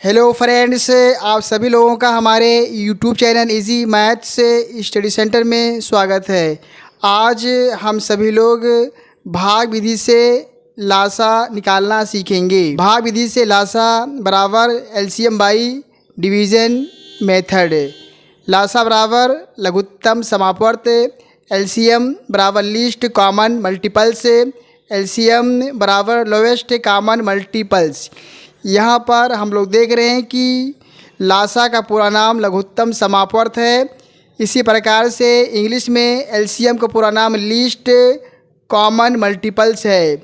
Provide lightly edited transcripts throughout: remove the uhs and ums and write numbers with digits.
Hello friends, आप सभी लोगों का हमारे YouTube channel easy maths study centre में स्वागत है। आज हम सभी लोग भाग विधि से लासा निकालना सीखेंगे। भाग विधि से लासा बराबर एलसीएम बाई डिवीज़न मेथड। लासा बराबर लघुत्तम समापवर्त, एलसीएम बराबर लीस्ट कॉमन मल्टीपल्स, एलसीएम बराबर लोवेस्ट कॉमन मल्टीपल्स। यहाँ पर हम लोग देख रहे हैं कि लासा का पूरा नाम लघुत्तम समापवर्त है। इसी प्रकार से इंग्लिश में एलसीएम का पूरा नाम लीस्ट कॉमन मल्टीपल्स है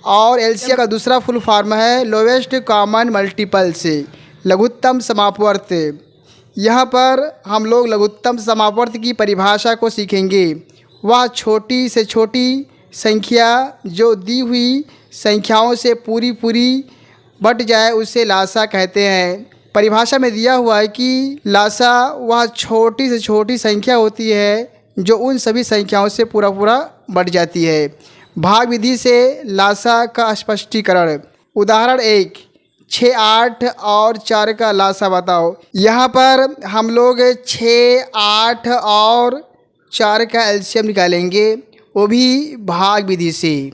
और एलसीएम का दूसरा फुल फॉर्म है लोवेस्ट कॉमन मल्टीपल्स, लघुत्तम समापवर्त। यहाँ पर हम लोग लघुत्तम समापवर्त की परिभाषा को सीखेंगे। वह छोटी से छोटी संख्या जो दी हुई संख्याओं से पूरी बट जाए उसे लासा कहते हैं। परिभाषा में दिया हुआ है कि लासा वह छोटी से छोटी संख्या होती है जो उन सभी संख्याओं से पूरा बट जाती है। भाग विधि से लासा का स्पष्टीकरण। उदाहरण 1, 6, 8 और 4 का लासा बताओ। यहाँ पर हम लोग 6, 8 और 4 का एलसीएम निकालेंगे, वो भी भाग विधि से।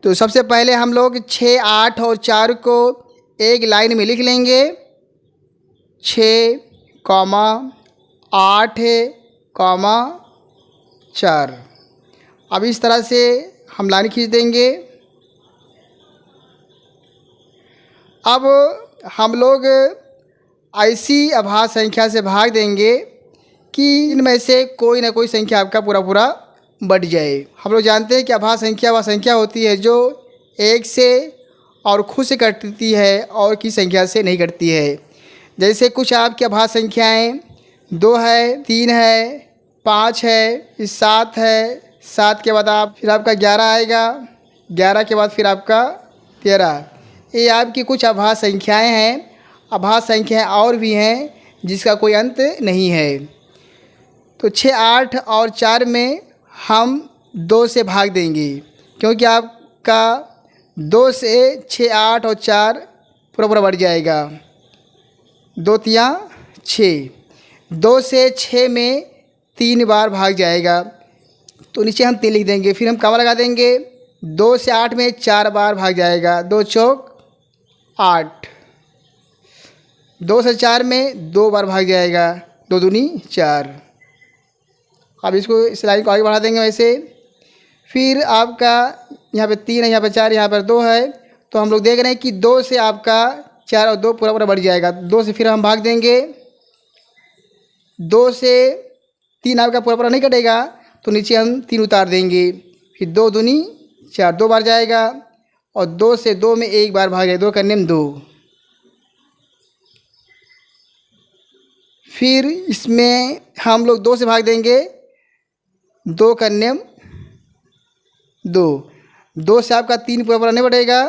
तो सबसे पहले हम लोग 6, 8 और 4 को एक लाइन में लिख लेंगे। 6, 8, 4। अब इस तरह से हम लाइन खींच देंगे। अब हम लोग ऐसी अभाज्य संख्या से भाग देंगे कि इनमें से कोई ना कोई संख्या आपका पूरा बढ़ जाए। हम लोग जानते हैं कि अभाज्य संख्या वह संख्या होती है जो एक से और खुद से कटती है और की संख्या से नहीं कटती है। जैसे कुछ आपकी अभाज्य संख्याएं 2 है, 3 है, 5 है, 7 है, 7 के बाद फिर आपका 11 आएगा, 11 के बाद फिर आपका 13। ये आपकी कुछ अभाज्य संख्याएं हैं। अभाज्य संख्याएं और भी हैं जिसका कोई अंत नहीं है। तो 6, 8 और 4 में हम 2 से भाग देंगे, क्योंकि आपका 2 से 6, 8 और 4 पूरा बढ़ जाएगा। 2 तिया 6। 2 से 6 में 3 बार भाग जाएगा, तो नीचे हम 3 लिख देंगे। फिर हम कमा लगा देंगे। 2 से 8 में 4 बार भाग जाएगा। 2 चौक 8। 2 से 4 में 2 बार भाग जाएगा। 2 दूनी 4। अब इसको इस लाइन को आगे बढ़ा देंगे वैसे। फिर आपका यहाँ पे 3 है, यहाँ पे 4, यहाँ पर 2 है। तो हम लोग देख रहे हैं कि 2 से आपका 4 और 2 पूरा बढ़ जाएगा। 2 से फिर हम भाग देंगे। 2 से 3 आपका पूरा नहीं कटेगा, तो नीचे हम 3 उतार देंगे। फिर 2 दूनी 4, 2 बार जाएगा और 2 से 2 में 1 बार भाग जाएगा। 2 करने में 2। फिर इसमें हम लोग 2 से भाग देंगे। 2 करने में 2। 2 से आपका 3 पूरा नहीं बढ़ेगा,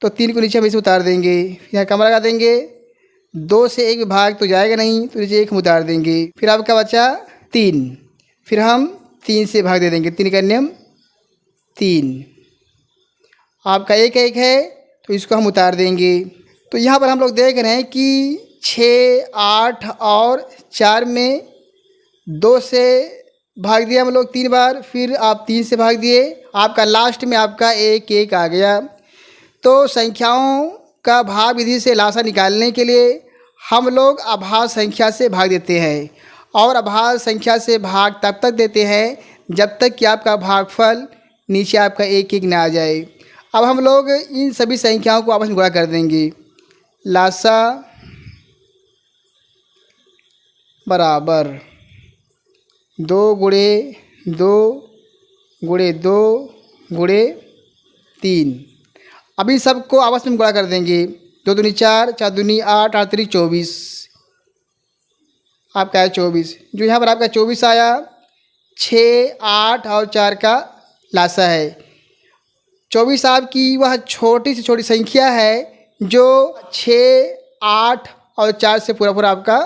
तो 3 को नीचे हम इसे उतार देंगे। यहाँ कम लगा देंगे। 2 से 1 भाग तो जाएगा नहीं, तो नीचे 1 हम उतार देंगे। फिर आपका बचा 3। फिर हम 3 से भाग दे देंगे। 3 करने में 3। आपका 1 1 है, तो इसको हम उतार देंगे। तो यहाँ पर हम लोग देख रहे हैं कि 6, 8 और 4 में 2 से भाग दिया हम लोग 3 बार। फिर आप 3 से भाग दिए। आपका लास्ट में आपका 1 1 आ गया। तो संख्याओं का भाग विधि से लासा निकालने के लिए हम लोग अभाज्य संख्या से भाग देते हैं, और अभाज्य संख्या से भाग तब तक देते हैं जब तक कि आपका भागफल नीचे आपका 1 1 ना आ जाए। अब हम लोग इन सभी संख्याओं को आपस में गुणा कर देंगे। लासा बराबर 2 गुणे 2 गुणे 2 गुणे 3। अभी सबको आपस में गुणा कर देंगे। 2 दूनी 4, 4 दूनी 8, 8 3 24। आपका है 24। जो यहाँ पर आपका 24 आया। 6, 8 और 4 का लासा है। 24 आपकी वह छोटी से छोटी संख्या है जो 6, 8 और 4 से पूरा आपका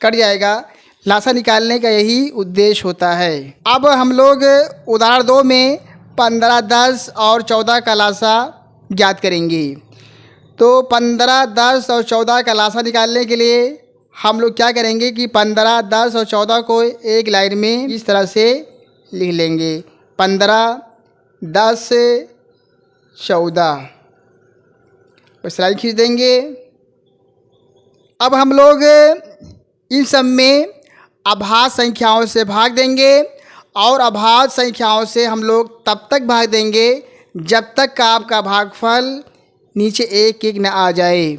कट जाएगा। लासा निकालने का यही उद्देश्य होता है। अब हम लोग उदाहरण 2 में 15, 10 और 14 का लासा ज्ञात करेंगे। तो 15, 10 और 14 का लासा निकालने के लिए हम लोग क्या करेंगे कि 15, 10 और 14 को एक लाइन में इस तरह से लिख लेंगे। 15, 10, 14 बस लाइन खींच देंगे। अब हम लोग इन सब में अभाज्य संख्याओं से भाग देंगे और अभाज्य संख्याओं से हम लोग तब तक भाग देंगे जब तक का आपका भागफल नीचे एक एक न आ जाए।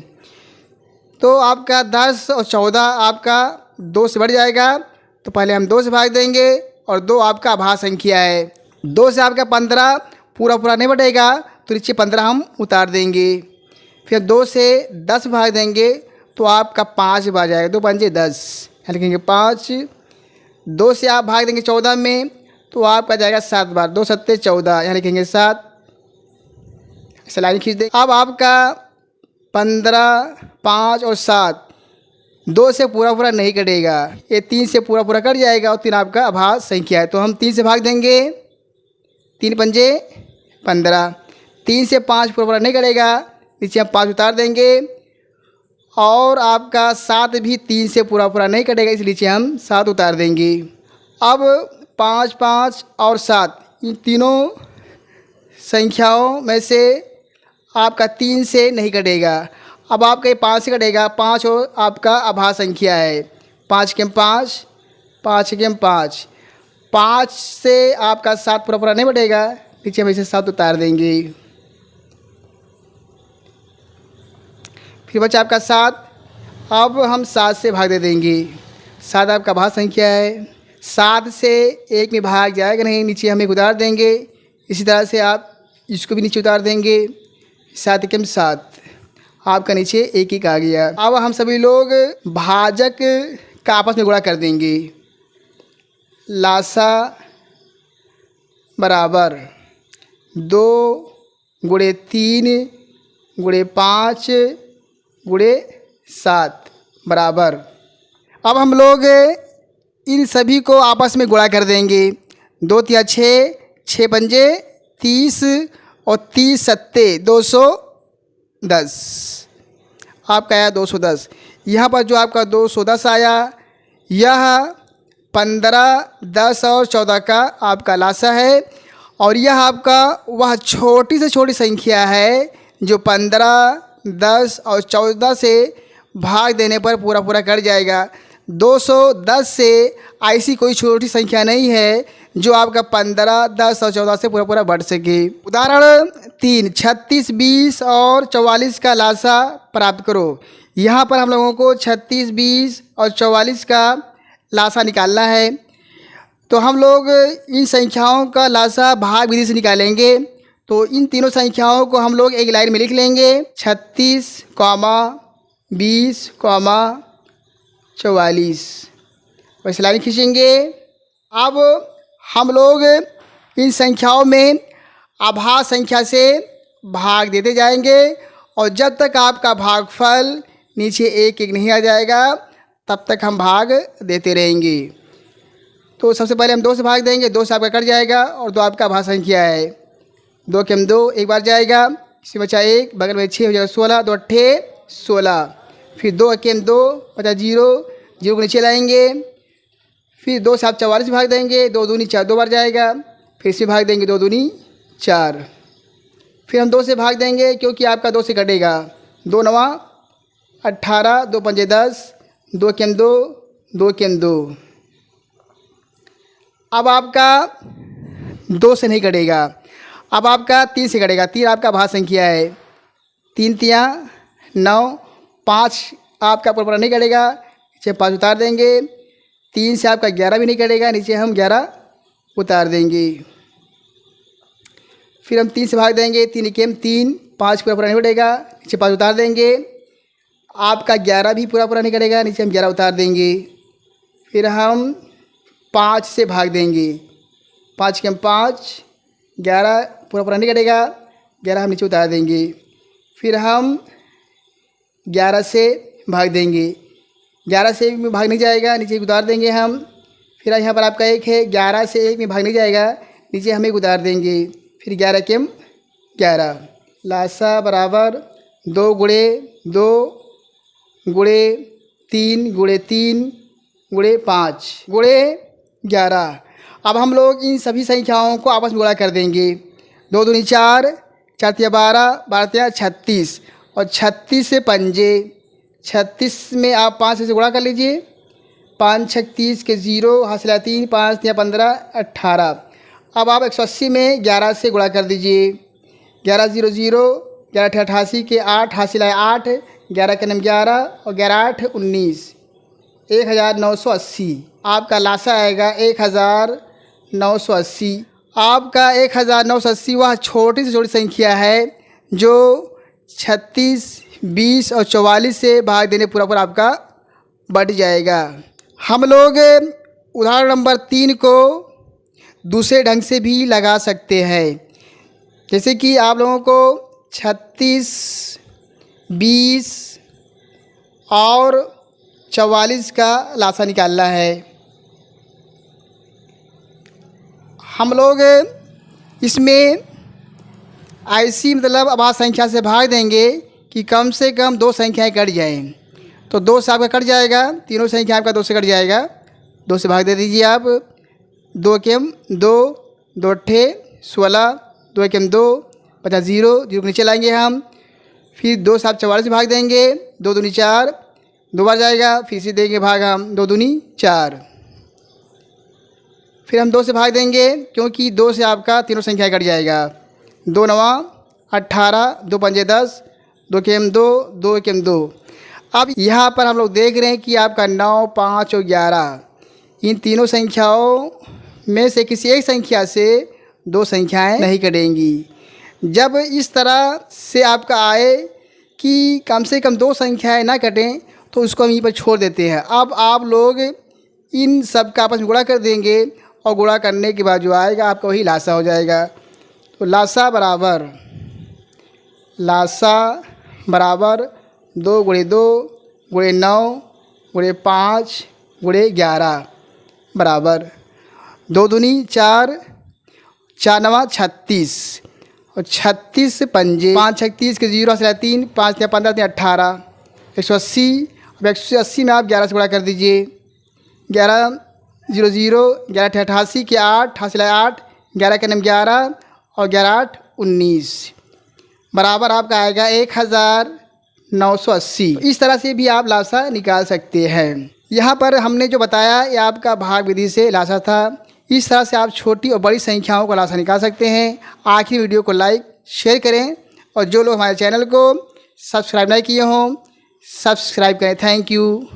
तो आपका 10 और 14 आपका 2 से बढ़ जाएगा, तो पहले हम 2 से भाग देंगे और 2 आपका अभाज्य संख्या है। 2 से आपका 15 पूरा पूरा नहीं बढ़ेगा, तो नीचे 15 हम उतार देंगे। फिर 2 से 10 भाग देंगे तो आपका 5 बार जाएगा, 2 पंजे 10, यहाँ लिखेंगे 5। 2 से आप भाग देंगे 14 में तो आपका जाएगा 7 बार, 2 सत्ते 14, यहाँ लिखेंगे 7, ऐसे लाइन खींच देंगे। अब आपका 15, 5 और 7 2 से पूरा पूरा नहीं कटेगा, ये 3 से पूरा पूरा कट जाएगा और 3 आपका अभाज्य संख्या है, तो हम 3 से भाग देंगे, 3 पंजे 15। 3 से 5 पूरा पूरा नहीं कटेगा, नीचे हम 5 उतार देंगे और आपका 7 भी 3 से पूरा पूरा नहीं कटेगा, इसलिए नीचे हम 7 उतार देंगे। अब 5, 5 और 7 इन तीनों संख्याओं में से आपका 3 से नहीं कटेगा। अब आपका ये 5 से कटेगा, 5 और आपका अभाज्य संख्या है, 5 के 5, 5 के 5, 5 से आपका 7 पूरा पूरा नहीं बढ़ेगा, नीचे हम इसे 7 उतार देंगे। फिर बचा आपका 7, अब हम 7 से भाग दे देंगे। 7 आपका अभाज्य संख्या है, 7 से 1 में भाग जाएगा नहीं, नीचे हम 1 उतार देंगे। इसी तरह से आप इसको भी नीचे उतार देंगे, 7 के 7, आपका नीचे 1 1 आ गया। अब हम सभी लोग भाजक का आपस में गुणा कर देंगे। लासा बराबर 2 गुणे 3 गुणे 5 गुणे 7 बराबर। अब हम लोग इन सभी को आपस में गुणा कर देंगे। 2 तिया 6, 6 पंजे 30 और 30 सत्ते 210, आपका आया 210। यहाँ पर जो आपका 210 आया, यह 15, 10 और 14 का आपका लासा है और यह आपका वह छोटी से छोटी संख्या है जो 15, 10 और 14 से भाग देने पर पूरा पूरा कट जाएगा। 210 से ऐसी कोई छोटी संख्या नहीं है जो आपका 15, 10 और 14 से पूरा पूरा बढ़ सके। उदाहरण 3, 36, 20 और 44 का लासा प्राप्त करो। यहाँ पर हम लोगों को 36, 20 और 44 का लासा निकालना है, तो हम लोग इन संख्याओं का लासा भाग विधि से निकालेंगे। तो इन तीनों संख्याओं को हम लोग एक लाइन में लिख लेंगे, 36, 20, 44, वैसे लाइन खींचेंगे। अब हम लोग इन संख्याओं में अभाज्य संख्या से भाग देते जाएंगे और जब तक आपका भागफल नीचे 1 1 नहीं आ जाएगा तब तक हम भाग देते रहेंगे। तो सबसे पहले हम 2 से भाग देंगे, 2 से आपका कट जाएगा और 2 आपका अभाज्य संख्या है। 2 के 2 एक बार जाएगा, इसमें बचा 1, बगल में 6 हो जाएगा 16, 2 अट्ठे 16। फिर 2 के 2 बचा 0, 0 को नीचे लाएंगे। फिर 2 से आप 44 भाग देंगे, 2 दूनी 4 2 बार जाएगा, फिर इसमें भाग देंगे 2 दूनी 4। फिर हम 2 से भाग देंगे क्योंकि आपका 2 से कटेगा, 2 9 18, 2 पंजे 10, 2 के 2, 2 के 2। अब आपका 2 से नहीं कटेगा, अब आपका 3 से कटेगा। 3 आपका अभाज्य संख्या है, 3 तिया 9, 5 आपका पूरा नहीं कटेगा, नीचे 5 उतार देंगे। 3 से आपका 11 भी नहीं कटेगा, नीचे हम 11 उतार देंगे। फिर हम 3 से भाग देंगे, 3 के 3, 5 पूरा नहीं कटेगा, नीचे 5 उतार देंगे। आपका 11 भी पूरा नहीं कटेगा, नीचे हम 11 उतार देंगे। फिर हम 5 से भाग देंगे, 5 के 5, 11 पूरा नहीं कटेगा, 11 हम नीचे उतार देंगे। फिर हम 11 से भाग देंगे, 11 से 1 में भाग नहीं जाएगा, नीचे 1 उतार देंगे हम। फिर यहाँ पर आपका 1 है, 11 से 1 में भाग नहीं जाएगा, नीचे हम 1 उतार देंगे। फिर 11 के 11, लासा बराबर 2 गुणे 2 गुणे 3 गुणे 3 गुणे 5 गुणे 11। अब हम लोग इन सभी संख्याओं को आपस में गुणा कर देंगे। 2 दूनी 4, 4 तिया 12, 12 तिया 36 और 36 से पंजे 36 में आप 5 से गुणा कर लीजिए। 5 छक 30 के 0 हासिला 3, 5 तिया 15 18। अब आप 180 में 11 से गुणा कर दीजिए। 11 0 0, 11 अठे 88 के 8 हासिला 8, 11 के 11 और 11 8 19, 1980। आपका लासा आएगा 1980। आपका 1980 वह छोटी से छोटी संख्या है जो 36, 20 और 44 से भाग देने पूरा आपका बढ़ जाएगा। हम लोग उदाहरण नंबर 3 को दूसरे ढंग से भी लगा सकते हैं। जैसे कि आप लोगों को 36, 20 और 44 का लासा निकालना है। हम लोग इसमें ऐसी मतलब आभाज्य संख्या से भाग देंगे कि कम से कम 2 संख्याएं कट जाएं। तो 2 से आपका कट जाएगा, तीनों संख्या आपका 2 से कट जाएगा। 2 से भाग दे दीजिए आप। 2 के 2, 2 अट्ठे 16, 2 के 2 50 0 0 के नीचे लाएंगे हम। फिर 2 से आप 44 से भाग देंगे। 2 दूनी 4, 2 बार जाएगा। फिर से देंगे भाग हम 2 दूनी 4। फिर हम 2 से भाग देंगे क्योंकि 2 से आपका तीनों संख्या कट जाएगा। 2 9 18, 2 पंजे 10, 2 के 2, 2 के 2। अब यहाँ पर हम लोग देख रहे हैं कि आपका 9, 5 और 11 इन तीनों संख्याओं में से किसी एक संख्या से 2 संख्याएं नहीं कटेंगी। जब इस तरह से आपका आए कि कम से कम 2 संख्याएं ना कटें तो उसको हम यहीं पर छोड़ देते हैं। अब आप लोग इन सब का आपस में गुणा कर देंगे और गुणा करने के बाद जो आएगा आपका वही लासा हो जाएगा। तो लासा बराबर 2 गुणे 2 गुणे 9 गुणे 5 गुणे 11 बराबर 2 दूनी 4, 4 नवा 36 और 36 पंजे 5 छक 30 के 0 हासिला 3, 5 तिया 15 तिया 18, 180। अब 180 में आप 11 से गुणा कर दीजिए। 11 0 0, 11 अठे 88 के 8 हासिला 8, 11 के 11 और 11 8 19 बराबर आपका आएगा 1980। इस तरह से भी आप लासा निकाल सकते हैं। यहाँ पर हमने जो बताया ये आपका भाग विधि से लासा था। इस तरह से आप छोटी और बड़ी संख्याओं का लासा निकाल सकते हैं। आखिरी वीडियो को लाइक शेयर करें और जो लोग हमारे चैनल को सब्सक्राइब नहीं किए हों सब्सक्राइब करें। Thank you.